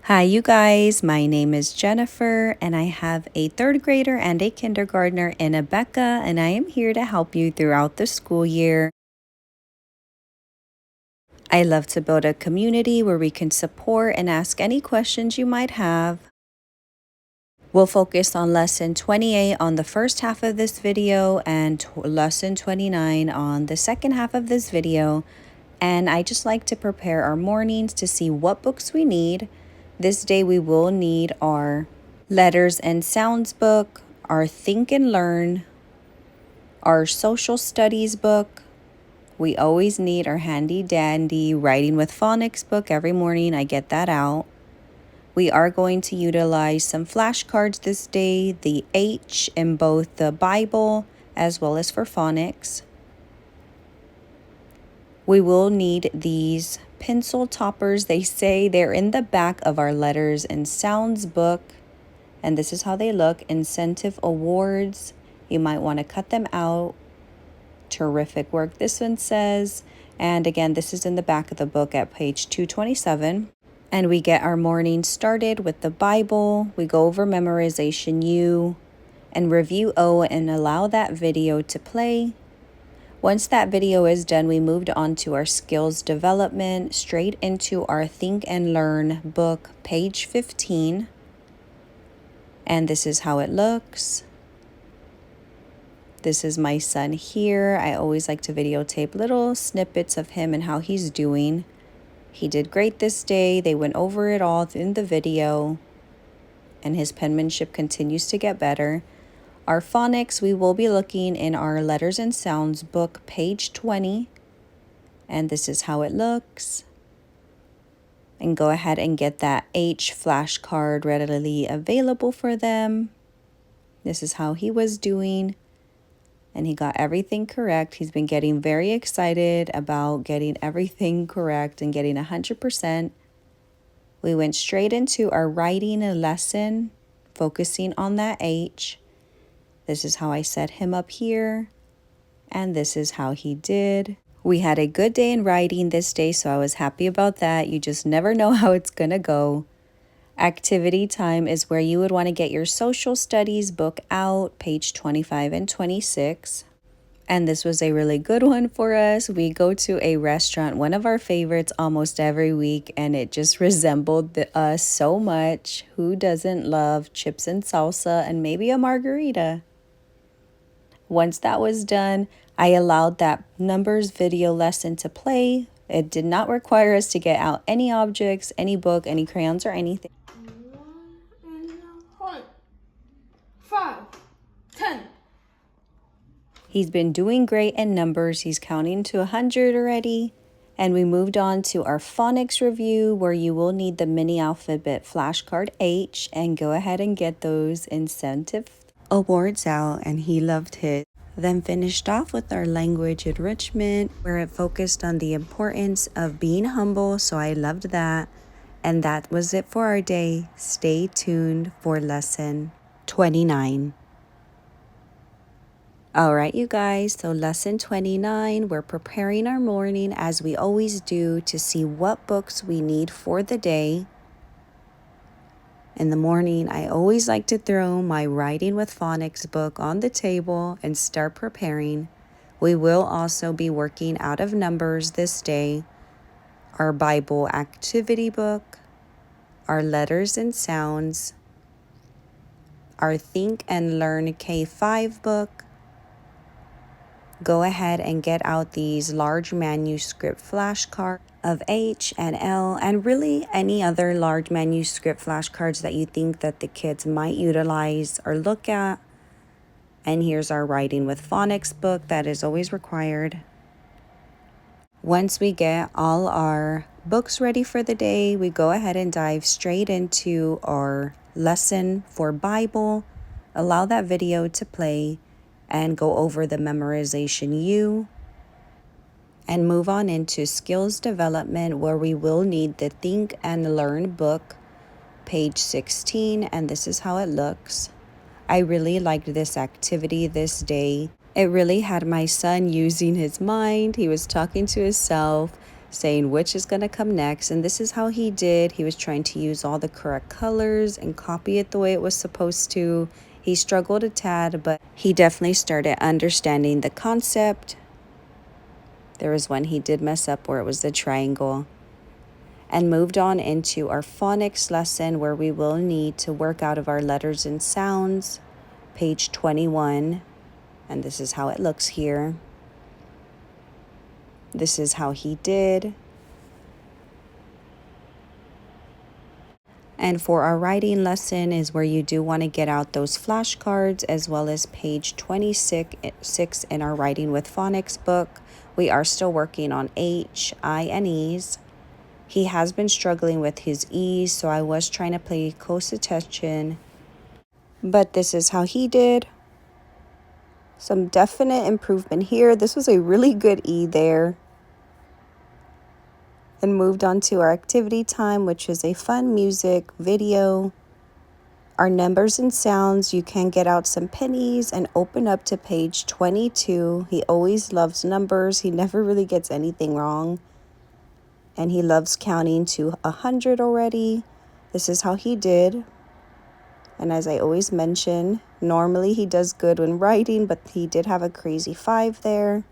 Hi, you guys. My name is Jennifer, and I have a third grader and a kindergartner in Abeka, and I am here to help you throughout the school year. I love to build a community where we can support and ask any questions you might have. We'll focus on lesson 28 on the first half of this video and lesson 29 on the second half of this video. And I just like to prepare our mornings to see what books we need. This day we will need our Letters and Sounds book, our Think and Learn, our Social Studies book. We always need our handy dandy Writing with Phonics book every morning. I get that out. We are going to utilize some flashcards this day, the H in both the Bible as well as for phonics. We will need these pencil toppers. They say they're in the back of our Letters and Sounds book, and this is how they look. Incentive awards. You might want to cut them out. Terrific work, this one says. And again, this is in the back of the book at page 227. And we get our morning started with the Bible. We go over memorization U and review O and allow that video to play. Once that video is done, we moved on to our skills development, straight into our Think and Learn book, page 15. And this is how it looks. This is my son here. I always like to videotape little snippets of him and how he's doing. He did great this day. They went over it all in the video, and his penmanship continues to get better. Our phonics, we will be looking in our Letters and Sounds book, page 20, and this is how it looks. And go ahead and get that H flashcard readily available for them. This is how he was doing, and he got everything correct. He's been getting very excited about getting everything correct and getting 100%. We went straight into our writing lesson, focusing on that H. This is how I set him up here, and this is how he did. We had a good day in writing this day, so I was happy about that. You just never know how it's gonna go. Activity time is where you would want to get your social studies book out, page 25 and 26. And this was a really good one for us. We go to a restaurant, one of our favorites, almost every week, and it just resembled us so much. Who doesn't love chips and salsa and maybe a margarita? Once that was done, I allowed that numbers video lesson to play. It did not require us to get out any objects, any book, any crayons, or anything. 5, 10. He's been doing great in numbers. He's counting to 100 already. And we moved on to our phonics review, where you will need the mini alphabet flashcard H, and go ahead and get those incentive awards out, and he loved his. Then finished off with our language enrichment, where it focused on the importance of being humble, so I loved that. And that was it for our day. Stay tuned for lesson 29. All right, you guys, so lesson 29, we're preparing our morning as we always do to see what books we need for the day. In the morning, I always like to throw my Writing with Phonics book on the table and start preparing. We will also be working out of numbers this day, our Bible activity book, our Letters and Sounds, our Think and Learn K5 book. Go ahead and get out these large manuscript flashcards of H and L, and really any other large manuscript flashcards that you think that the kids might utilize or look at. And here's our Writing with Phonics book that is always required. Once we get all our books ready for the day, we go ahead and dive straight into our lesson for Bible. Allow that video to play and go over the memorization U, and move on into skills development, where we will need the Think and Learn book, page 16, and this is how it looks. I really liked this activity this day. It really had my son using his mind. He was talking to himself, saying which is going to come next. And this is how he did. He was trying to use all the correct colors and copy it the way it was supposed to. He struggled a tad, but he definitely started understanding the concept. There was one he did mess up where it was the triangle. And moved on into our phonics lesson, where we will need to work out of our letters and sounds. Page 21. And this is how it looks here. This is how he did. And for our writing lesson is where you do want to get out those flashcards, as well as page 26 in our Writing with Phonics book. We are still working on H, I, and E's. He has been struggling with his E's, so I was trying to pay close attention. But this is how he did. Some definite improvement here. This was a really good E there. And moved on to our activity time, which is a fun music video. Our numbers and sounds, you can get out some pennies and open up to page 22. He always loves numbers. He never really gets anything wrong. And he loves counting to 100 already. This is how he did. And as I always mention, normally he does good when writing, but he did have a crazy 5 there.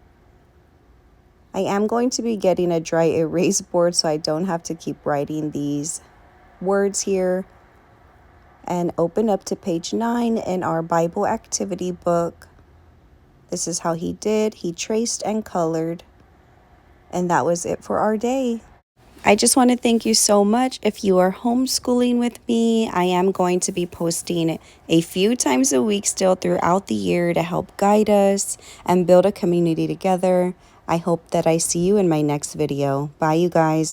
I am going to be getting a dry erase board so I don't have to keep writing these words here. And open up to page 9 in our Bible activity book. This is how he did. He traced and colored. And that was it for our day. I just want to thank you so much. If you are homeschooling with me, I am going to be posting a few times a week still throughout the year to help guide us and build a community together. I hope that I see you in my next video. Bye, you guys.